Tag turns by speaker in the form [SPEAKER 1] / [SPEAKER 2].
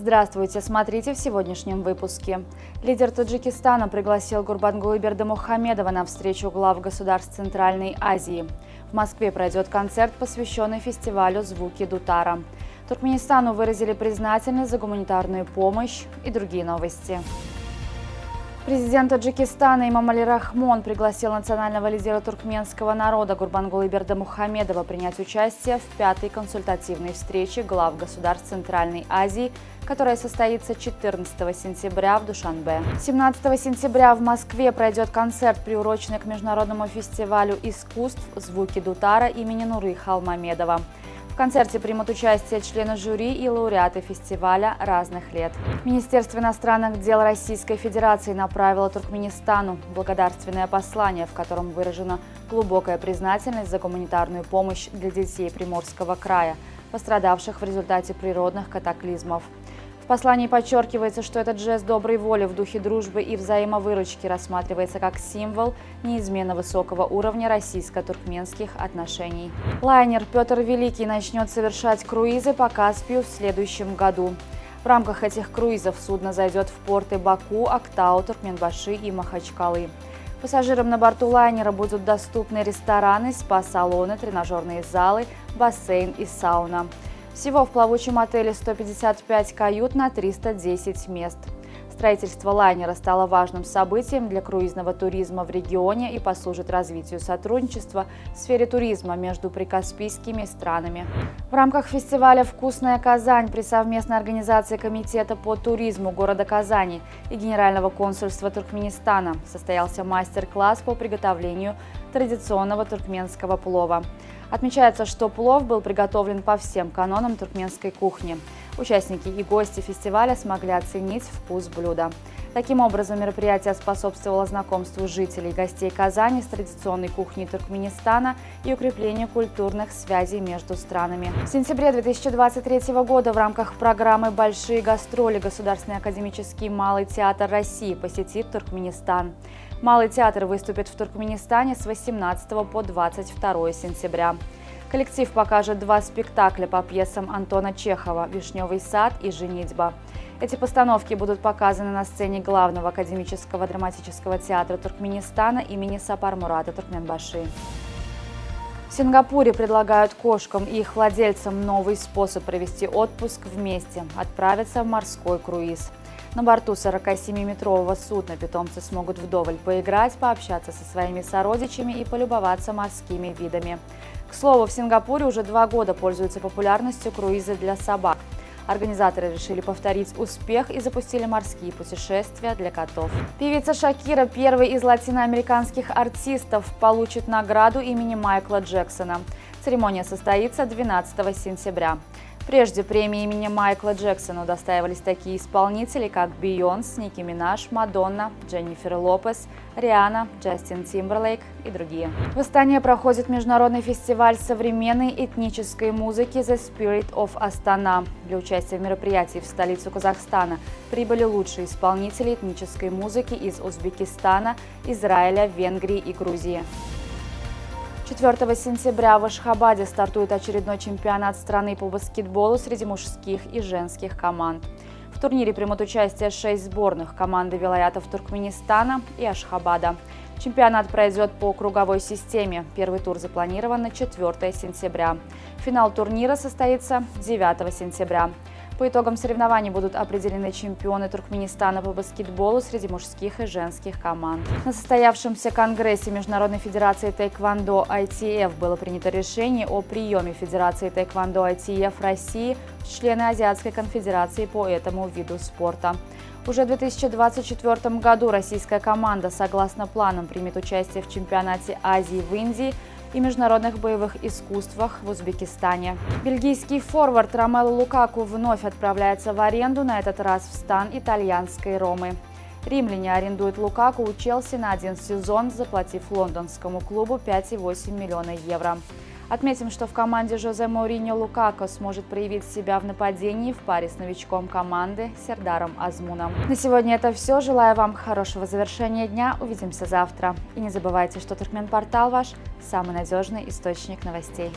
[SPEAKER 1] Здравствуйте, смотрите в сегодняшнем выпуске. Лидер Таджикистана пригласил Гурбангулы Бердымухамедова на встречу глав государств Центральной Азии. В Москве пройдет концерт, посвященный фестивалю «Звуки Дутара». Туркменистану выразили признательность за гуманитарную помощь и другие новости. Президент Таджикистана Эмомали Рахмон пригласил национального лидера туркменского народа Гурбангулы Бердымухамедова принять участие в 5-й консультативной встрече глав государств Центральной Азии, которая состоится 14 сентября в Душанбе. 17 сентября в Москве пройдет концерт, приуроченный к международному фестивалю искусств «Звуки Дутара» имени Нуры Халмамедова. В концерте примут участие члены жюри и лауреаты фестиваля разных лет. Министерство иностранных дел Российской Федерации направило Туркменистану благодарственное послание, в котором выражена глубокая признательность за гуманитарную помощь для детей Приморского края, пострадавших в результате природных катаклизмов. В послании подчеркивается, что этот жест доброй воли в духе дружбы и взаимовыручки рассматривается как символ неизменно высокого уровня российско-туркменских отношений. Лайнер «Петр Великий» начнет совершать круизы по Каспию в следующем году. В рамках этих круизов судно зайдет в порты Баку, Актау, Туркменбаши и Махачкалы. Пассажирам на борту лайнера будут доступны рестораны, спа-салоны, тренажерные залы, бассейн и сауна. Всего в плавучем отеле 155 кают на 310 мест. Строительство лайнера стало важным событием для круизного туризма в регионе и послужит развитию сотрудничества в сфере туризма между прикаспийскими странами. В рамках фестиваля «Вкусная Казань» при совместной организации Комитета по туризму города Казани и Генерального консульства Туркменистана состоялся мастер-класс по приготовлению традиционного туркменского плова. Отмечается, что плов был приготовлен по всем канонам туркменской кухни. Участники и гости фестиваля смогли оценить вкус блюда. Таким образом, мероприятие способствовало знакомству жителей и гостей Казани с традиционной кухней Туркменистана и укреплению культурных связей между странами. В сентябре 2023 года в рамках программы «Большие гастроли» Государственный академический малый театр России посетит Туркменистан. Малый театр выступит в Туркменистане с 18 по 22 сентября. Коллектив покажет 2 спектакля по пьесам Антона Чехова «Вишневый сад» и «Женитьба». Эти постановки будут показаны на сцене главного академического драматического театра Туркменистана имени Сапар Мурата Туркменбаши. В Сингапуре предлагают кошкам и их владельцам новый способ провести отпуск вместе – отправиться в морской круиз. На борту 47-метрового судна питомцы смогут вдоволь поиграть, пообщаться со своими сородичами и полюбоваться морскими видами. К слову, в Сингапуре уже 2 года пользуются популярностью круизы для собак. Организаторы решили повторить успех и запустили морские путешествия для котов. Певица Шакира, первый из латиноамериканских артистов, получит награду имени Майкла Джексона. Церемония состоится 12 сентября. Прежде премии имени Майкла Джексона удостаивались такие исполнители, как Бейонс, Ники Минаж, Мадонна, Дженнифер Лопес, Риhanna, Джастин Тимберлейк и другие. В Астане проходит международный фестиваль современной этнической музыки The Spirit of Astana. Для участия в мероприятии в столицу Казахстана прибыли лучшие исполнители этнической музыки из Узбекистана, Израиля, Венгрии и Грузии. 4 сентября в Ашхабаде стартует очередной чемпионат страны по баскетболу среди мужских и женских команд. В турнире примут участие 6 сборных команды вилаятов Туркменистана и Ашхабада. Чемпионат пройдет по круговой системе. Первый тур запланирован на 4 сентября. Финал турнира состоится 9 сентября. По итогам соревнований будут определены чемпионы Туркменистана по баскетболу среди мужских и женских команд. На состоявшемся конгрессе Международной федерации тэквондо ITF было принято решение о приеме Федерации тэквондо ITF России в члены Азиатской конфедерации по этому виду спорта. Уже в 2024 году российская команда, согласно планам, примет участие в чемпионате Азии в Индии и международных боевых искусствах в Узбекистане. Бельгийский форвард Ромелу Лукаку вновь отправляется в аренду, на этот раз в стан итальянской Ромы. Римляне арендуют Лукаку у Челси на 1 сезон, заплатив лондонскому клубу 5,8 миллиона евро. Отметим, что в команде Жозе Мауриньо Лукаку сможет проявить себя в нападении в паре с новичком команды Сердаром Азмуном. На сегодня это все. Желаю вам хорошего завершения дня. Увидимся завтра. И не забывайте, что Туркменпортал ваш самый надежный источник новостей.